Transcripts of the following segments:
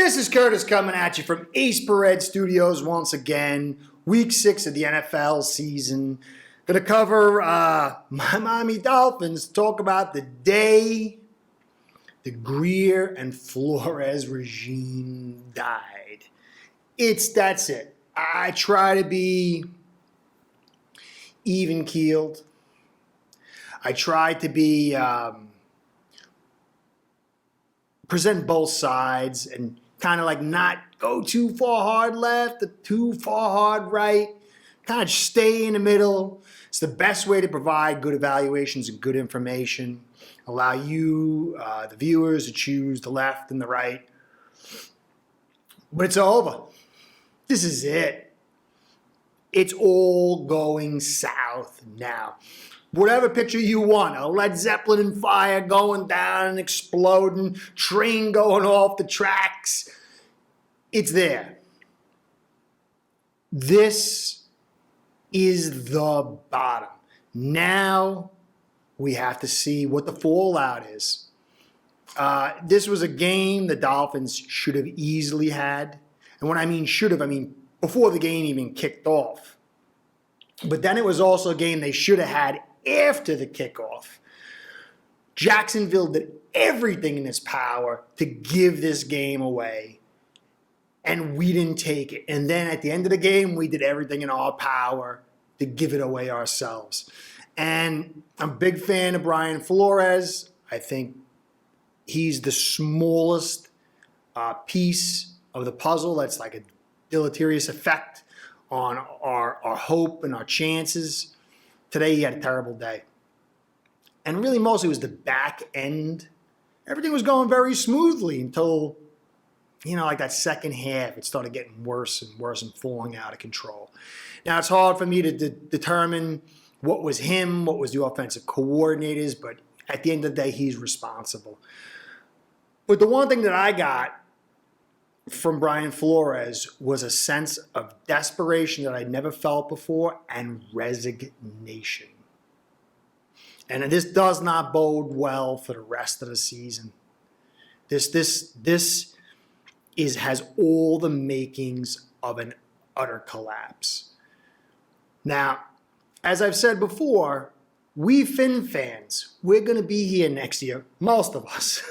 This is Curtis coming at you from Ace Perez Studios once again. Week 6 of the NFL season. Going to cover my Miami Dolphins, talk about the day the Grier and Flores regime died. That's it. I try to be even-keeled. I try to be present both sides and kind of like not go too far hard left or too far hard right. Kind of stay in the middle. It's the best way to provide good evaluations and good information. Allow you, the viewers, to choose the left and the right. But it's over. This is it. It's all going south now. Whatever picture you want, a Led Zeppelin and fire going down and exploding, train going off the tracks, it's there. This is the bottom. Now we have to see what the fallout is. This was a game the Dolphins should have easily had. And when I mean should have, I mean before the game even kicked off. But then it was also a game they should have had after the kickoff. Jacksonville did everything in its power to give this game away, and we didn't take it. And then at the end of the game, we did everything in our power to give it away ourselves. And I'm a big fan of Grier Flores. I think he's the smallest piece of the puzzle that's like a deleterious effect on our hope and our chances. Today he had a terrible day. And really mostly it was the back end. Everything was going very smoothly until, like that second half, it started getting worse and worse and falling out of control. Now it's hard for me to determine what was him, what was the offensive coordinators, but at the end of the day, he's responsible. But the one thing that I got from Grier Flores was a sense of desperation that I'd never felt before and resignation. And this does not bode well for the rest of the season. This has all the makings of an utter collapse. Now, as I've said before, we Phins fans, we're going to be here next year. Most of us.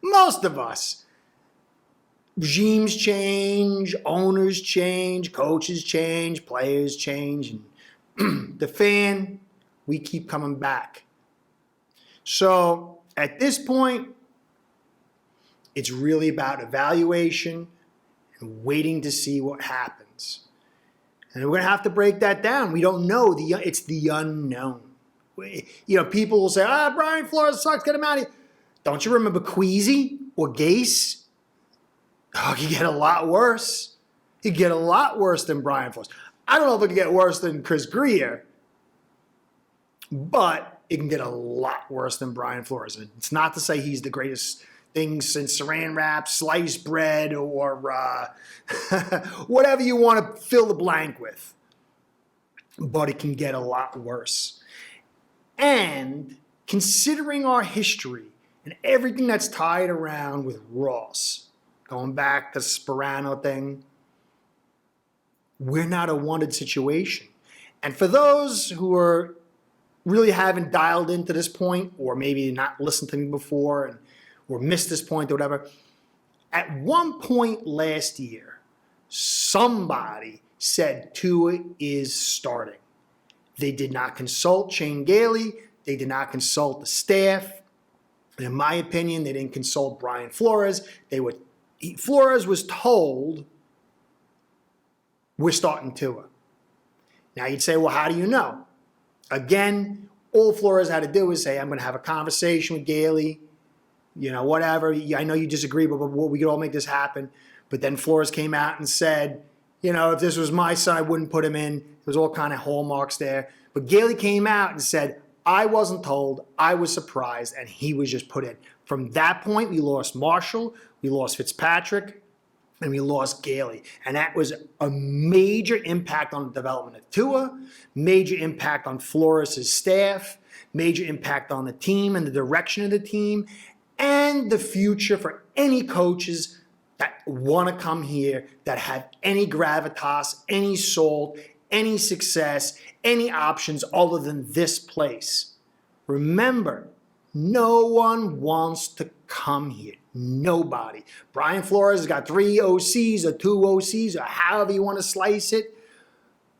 Most of us. Regimes change, owners change, coaches change, players change, and the fan, we keep coming back. So at this point, it's really about evaluation and waiting to see what happens. And we're going to have to break that down. We don't know. It's the unknown. People will say, Grier Flores sucks, get him out of here. Don't you remember Queasy or Gase? Oh, you get a lot worse. You get a lot worse than Grier Flores. I don't know if it can get worse than Chris Grier, but it can get a lot worse than Grier Flores. It's not to say he's the greatest thing since saran wrap, sliced bread, or whatever you want to fill the blank with. But it can get a lot worse. And considering our history and everything that's tied around with Ross, going back to the Sperano thing, we're not a wanted situation. And for those who are really haven't dialed into this point, or maybe not listened to me before or missed this point or whatever, at one point last year, somebody said Tua is starting. They did not consult Shane Gailey. They did not consult the staff. In my opinion, they didn't consult Grier Flores. Flores was told, we're starting Tua. Now you'd say, well, how do you know? Again, all Flores had to do was say, I'm going to have a conversation with Gailey, whatever. I know you disagree, but we could all make this happen. But then Flores came out and said, if this was my son, I wouldn't put him in. There was all kind of hallmarks there. But Gailey came out and said, I wasn't told, I was surprised, and he was just put in. From that point, we lost Marshall, we lost Fitzpatrick, and we lost Gailey. And that was a major impact on the development of Tua, major impact on Flores' staff, major impact on the team and the direction of the team, and the future for any coaches that want to come here, that have any gravitas, any soul, any success, any options other than this place. Remember, no one wants to come here. Nobody. Brian Flores has got 3 OCs or 2 OCs or however you want to slice it.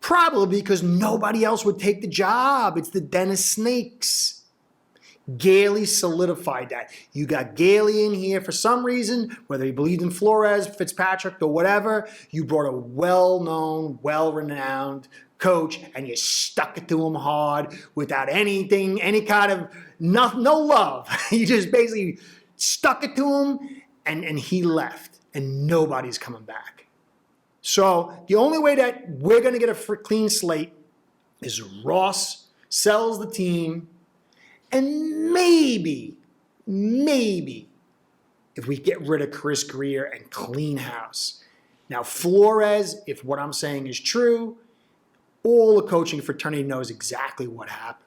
Probably because nobody else would take the job. It's the den of snakes. Gailey solidified that. You got Gailey in here for some reason, whether you believed in Flores, Fitzpatrick, or whatever. You brought a well-known, well-renowned coach, and you stuck it to him hard without anything, any kind of no love. You just basically stuck it to him, and he left, and nobody's coming back. So the only way that we're going to get a clean slate is Ross sells the team. And maybe, if we get rid of Chris Grier and clean house. Now, Flores, if what I'm saying is true, all the coaching fraternity knows exactly what happened.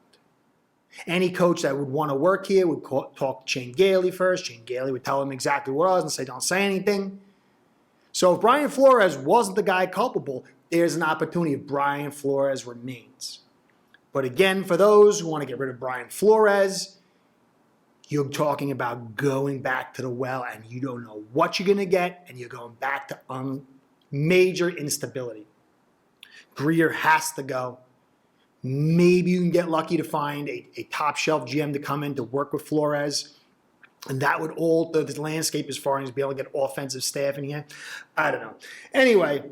Any coach that would want to work here would talk to Shane Gailey first. Shane Gailey would tell him exactly what it was and say, don't say anything. So if Brian Flores wasn't the guy culpable, there's an opportunity if Brian Flores remains. But again, for those who want to get rid of Brian Flores, you're talking about going back to the well, and you don't know what you're going to get, and you're going back to major instability. Grier has to go. Maybe you can get lucky to find a top-shelf GM to come in to work with Flores, and that would alter the landscape as far as being able to get offensive staff in here. I don't know. Anyway,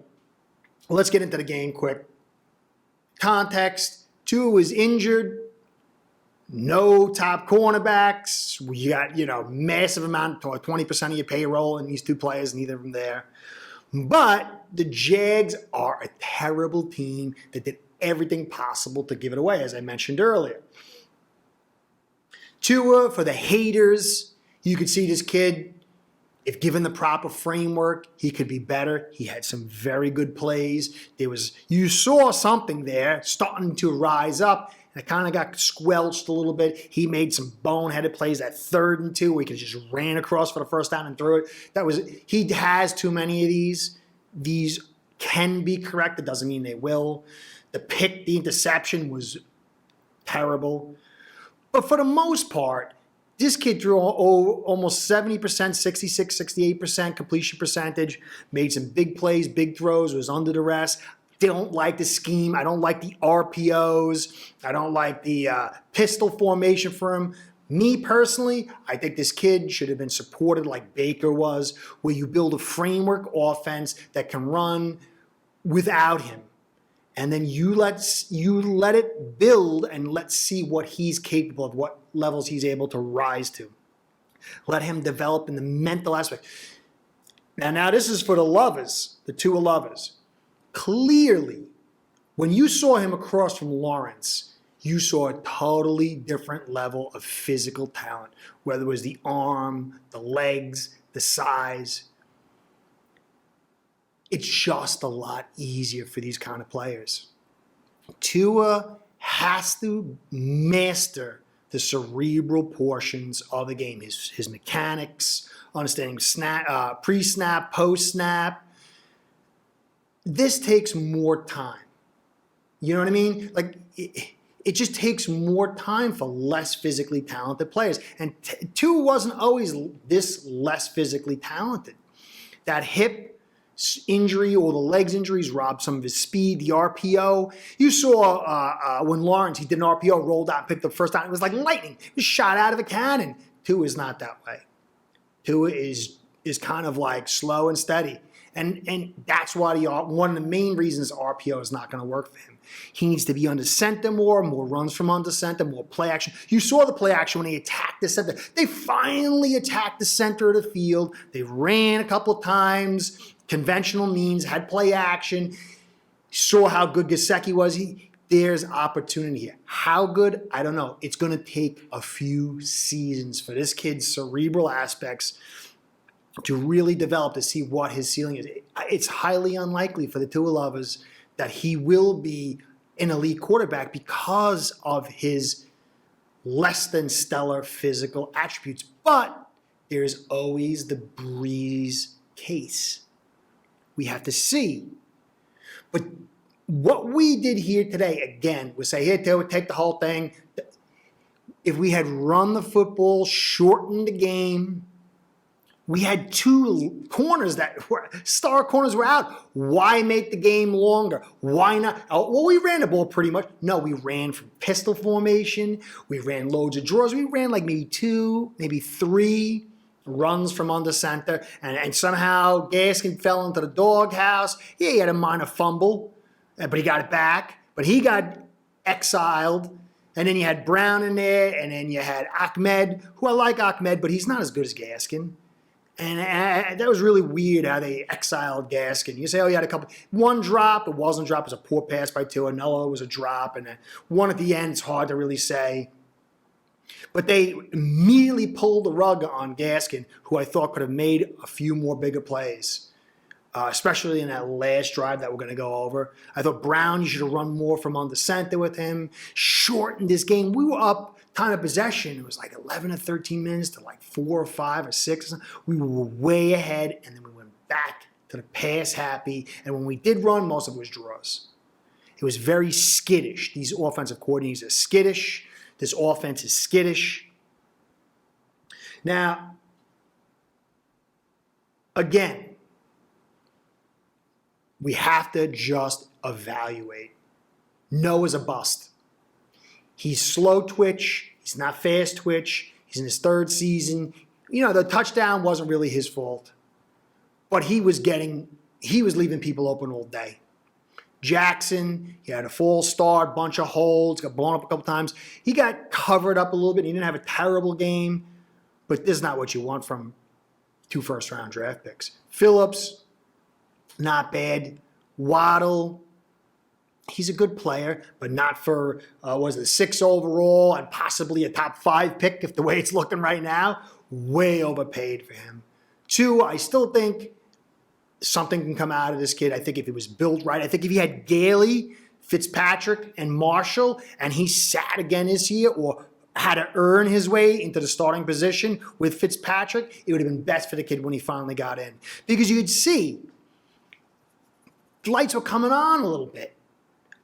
let's get into the game quick. Context. Tua was injured. No top cornerbacks. You got, massive amount, 20% of your payroll in these 2 players, neither of them there. But the Jags are a terrible team that did everything possible to give it away, as I mentioned earlier. Tua, for the haters, you could see this kid, if given the proper framework, he could be better. He had some very good plays. You saw something there starting to rise up, and it kind of got squelched a little bit. He made some boneheaded plays at 3rd and 2 where he just ran across for the first down and threw it. He has too many of these. These can be corrected. Doesn't mean they will. The interception was terrible. But for the most part, this kid threw almost 70%, 66, 68% completion percentage, made some big plays, big throws, was under duress. Don't like the scheme. I don't like the RPOs. I don't like the pistol formation for him. Me personally, I think this kid should have been supported like Baker was, where you build a framework offense that can run without him. And then you let it build, and let's see what he's capable of, what levels he's able to rise to. Let him develop in the mental aspect. Now this is for the lovers, the Tua lovers. Clearly, when you saw him across from Lawrence, you saw a totally different level of physical talent, whether it was the arm, the legs, the size. It's just a lot easier for these kind of players. Tua has to master the cerebral portions of the game, his mechanics, understanding pre-snap, post-snap. This takes more time. You know what I mean? Like, it just takes more time for less physically talented players. And Tua wasn't always this less physically talented. That hip injury or the legs injuries robbed some of his speed, the RPO. You saw when Lawrence, he did an RPO, rolled out, picked up first down. It was like lightning. It was shot out of a cannon. Tua is not that way. Tua is kind of like slow and steady. And that's why one of the main reasons RPO is not going to work for him. He needs to be under center more runs from under center, more play action. You saw the play action when he attacked the center. They finally attacked the center of the field. They ran a couple of times, conventional means, had play action. Saw how good Gesicki was. There's opportunity here. How good? I don't know. It's going to take a few seasons for this kid's cerebral aspects to really develop, to see what his ceiling is. It's highly unlikely for the Tua lovers that he will be an elite quarterback because of his less than stellar physical attributes. But there's always the breeze case. We have to see. But what we did here today, again, was say, here, take the whole thing. If we had run the football, shortened the game, we had two corners that were, star corners were out. Why make the game longer? Why not? Well, we ran the ball pretty much. No, we ran from pistol formation. We ran loads of draws. We ran like maybe 2, maybe 3 runs from under center. And somehow Gaskin fell into the doghouse. Yeah, he had a minor fumble, but he got it back. But he got exiled. And then you had Brown in there. And then you had Ahmed, who I like Ahmed, but he's not as good as Gaskin. And that was really weird how they exiled Gaskin. You say, oh, he had one drop. It wasn't a drop. It was a poor pass by Tua. Another was a drop. And one at the end, it's hard to really say. But they immediately pulled the rug on Gaskin, who I thought could have made a few more bigger plays, especially in that last drive that we're going to go over. I thought Brown, you should have run more from under center with him, shortened this game. We were up. Time of possession, it was like 11 or 13 minutes to like 4 or 5 or 6. We were way ahead, and then we went back to the pass happy. And when we did run, most of it was draws. It was very skittish. These offensive coordinators are skittish. This offense is skittish. Now, again, we have to just evaluate. Noah's a bust. He's slow twitch. He's not fast twitch. He's in his 3rd season. You know, the touchdown wasn't really his fault. But he was leaving people open all day. Jackson, he had a false start, bunch of holds, got blown up a couple times. He got covered up a little bit. He didn't have a terrible game. But this is not what you want from 2 first-round draft picks. Phillips, not bad. Waddle, he's a good player, but not for, 6 overall and possibly a top 5 pick if the way it's looking right now. Way overpaid for him. 2, I still think something can come out of this kid. I think if he was built right, I think if he had Gailey, Fitzpatrick, and Marshall, and he sat again this year or had to earn his way into the starting position with Fitzpatrick, it would have been best for the kid when he finally got in. Because you could see the lights were coming on a little bit.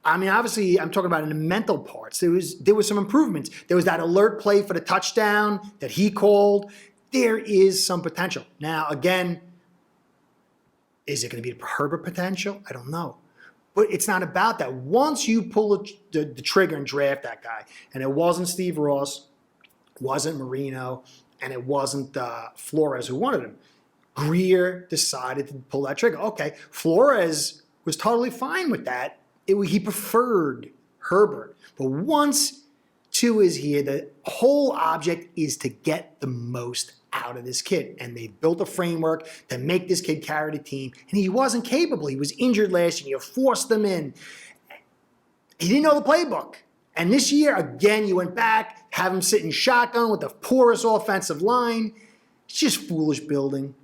I mean, obviously, I'm talking about in the mental parts. There was some improvements. There was that alert play for the touchdown that he called. There is some potential. Now, again, is it going to be Herbert potential? I don't know. But it's not about that. Once you pull the trigger and draft that guy, and it wasn't Steve Ross, wasn't Marino, and it wasn't Flores who wanted him. Grier decided to pull that trigger. Okay, Flores was totally fine with that. He preferred Herbert. But once 2 is here, the whole object is to get the most out of this kid. And they built a framework to make this kid carry the team. And he wasn't capable. He was injured last year. You forced him in. He didn't know the playbook. And this year, again, you went back, have him sit in shotgun with the poorest offensive line. It's just foolish building.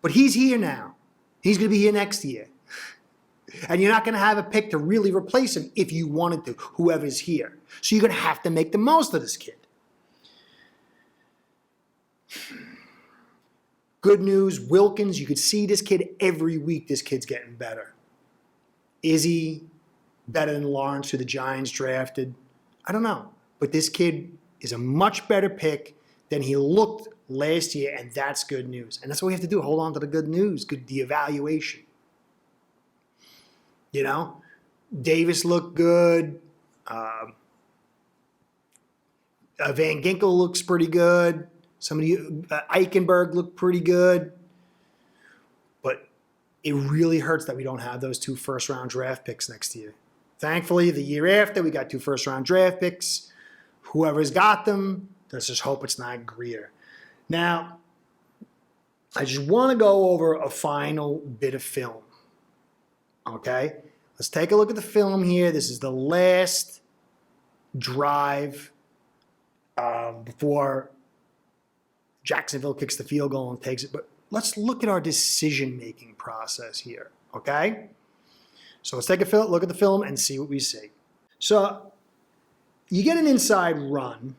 But he's here now. He's going to be here next year. And you're not going to have a pick to really replace him if you wanted to, whoever's here. So you're going to have to make the most of this kid. Good news, Wilkins, you could see this kid every week. This kid's getting better. Is he better than Lawrence, who the Giants drafted? I don't know. But this kid is a much better pick than he looked last year, and that's good news. And that's what we have to do, hold on to the good news, the evaluation. You know, Davis looked good. Van Ginkel looks pretty good. Eichenberg looked pretty good. But it really hurts that we don't have those 2 first-round draft picks next year. Thankfully, the year after, we got 2 first-round draft picks. Whoever's got them, let's just hope it's not Grier. Now, I just want to go over a final bit of film. Okay, let's take a look at the film here. This is the last drive before Jacksonville kicks the field goal and takes it. But let's look at our decision-making process here, okay? So let's take a look at the film and see what we see. So you get an inside run,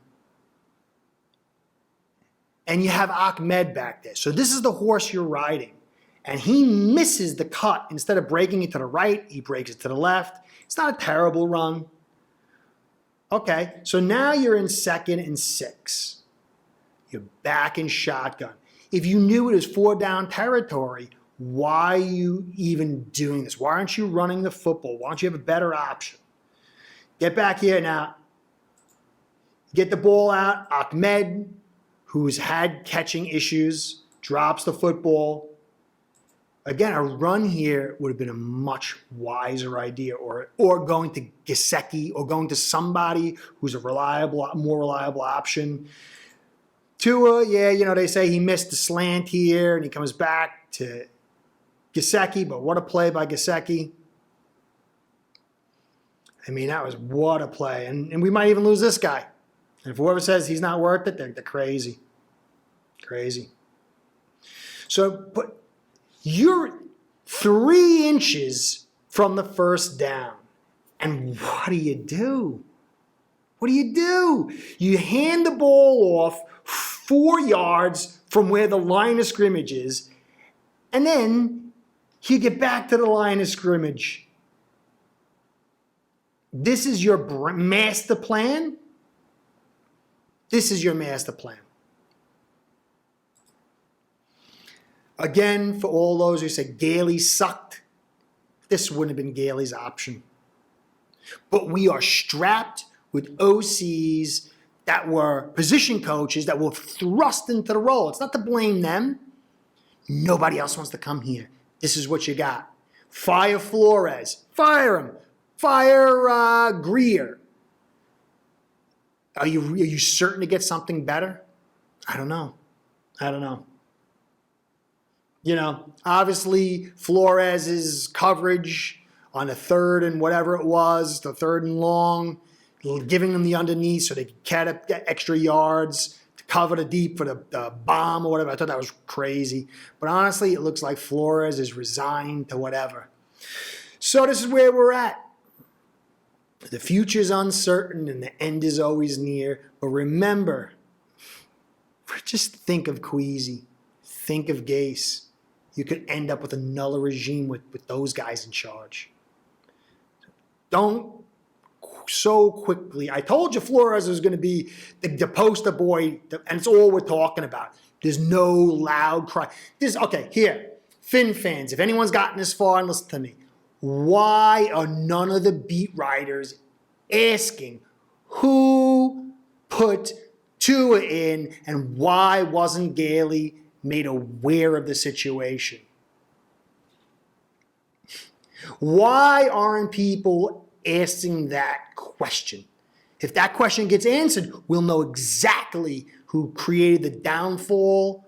and you have Ahmed back there. So this is the horse you're riding. and he misses the cut. Instead of breaking it to the right, he breaks it to the left. It's not a terrible run. Okay, so now you're in 2nd and 6. You're back in shotgun. If you knew it was 4 down territory, why are you even doing this? Why aren't you running the football? Why don't you have a better option? Get back here now. Get the ball out. Ahmed, who's had catching issues, drops the football. Again, a run here would have been a much wiser idea, or going to Gesicki, or going to somebody who's a more reliable option. Tua, yeah, they say he missed the slant here, and he comes back to Gesicki, but what a play by Gesicki. I mean, that was what a play. And we might even lose this guy. And if whoever says he's not worth it, they're crazy. Crazy. So, but you're 3 inches from the first down. And what do you do? What do? You hand the ball off 4 yards from where the line of scrimmage is, and then you get back to the line of scrimmage. This is your master plan? This is your master plan. Again, for all those who say Gailey sucked, this wouldn't have been Gailey's option. But we are strapped with OCs that were position coaches that were thrust into the role. It's not to blame them. Nobody else wants to come here. This is what you got. Fire Flores. Fire him. Fire Grier. Are you certain to get something better? I don't know. Obviously Flores' coverage on the 3rd and whatever it was, the 3rd and long, giving them the underneath so they could get extra yards to cover the deep for the bomb or whatever. I thought that was crazy. But honestly, it looks like Flores is resigned to whatever. So this is where we're at. The future is uncertain and the end is always near. But remember, just think of Queasy. Think of Gase. You could end up with another regime with those guys in charge. Don't so quickly. I told you Flores was going to be the poster boy, and it's all we're talking about. There's no loud cry. Okay, here, Phins fans, if anyone's gotten this far and listen to me, why are none of the beat writers asking who put Tua in and why wasn't Gailey made aware of the situation? Why aren't people asking that question? If that question gets answered, we'll know exactly who created the downfall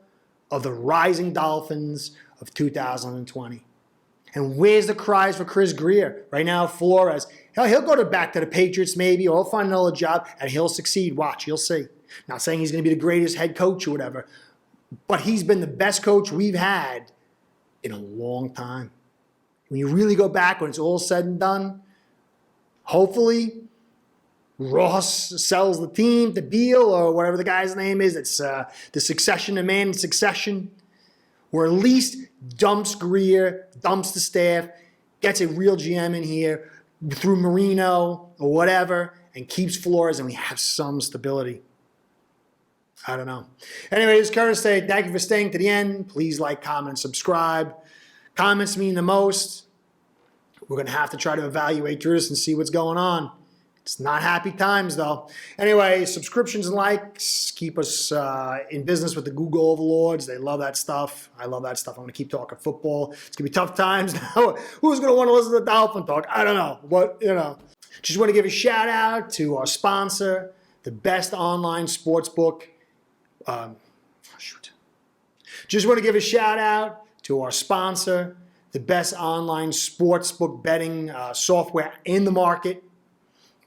of the rising Dolphins of 2020. And where's the cries for Chris Grier? Right now, Flores, he'll go back to the Patriots maybe, or he'll find another job, and he'll succeed. Watch, you'll see. Not saying he's going to be the greatest head coach or whatever, but he's been the best coach we've had in a long time. When you really go back, when it's all said and done, hopefully Ross sells the team to Beal or whatever the guy's name is. It's the succession of man in succession. Or at least dumps Grier, dumps the staff, gets a real GM in here through Marino or whatever, and keeps Flores, and we have some stability. I don't know. Anyway, it's Curtis saying thank you for staying to the end. Please like, comment, and subscribe. Comments mean the most. We're going to have to try to evaluate through this and see what's going on. It's not happy times, though. Anyway, subscriptions and likes keep us in business with the Google overlords. They love that stuff. I love that stuff. I'm going to keep talking football. It's going to be tough times now. Who's going to want to listen to the Dolphin talk? I don't know. But, just want to give a shout out to our sponsor, the best online sportsbook. Just want to give a shout out to our sponsor, the best online sportsbook betting software in the market.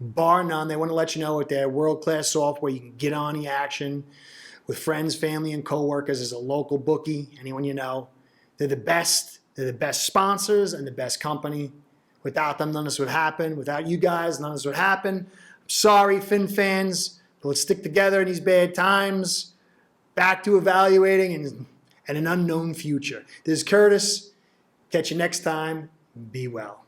Bar none. They want to let you know with their world-class software, you can get on the action with friends, family, and coworkers as a local bookie, anyone you know. They're the best. They're the best sponsors and the best company. Without them, none of this would happen. Without you guys, none of this would happen. I'm sorry, Phins fans, but let's stick together in these bad times. Back to evaluating and an unknown future. This is Curtis. Catch you next time. Be well.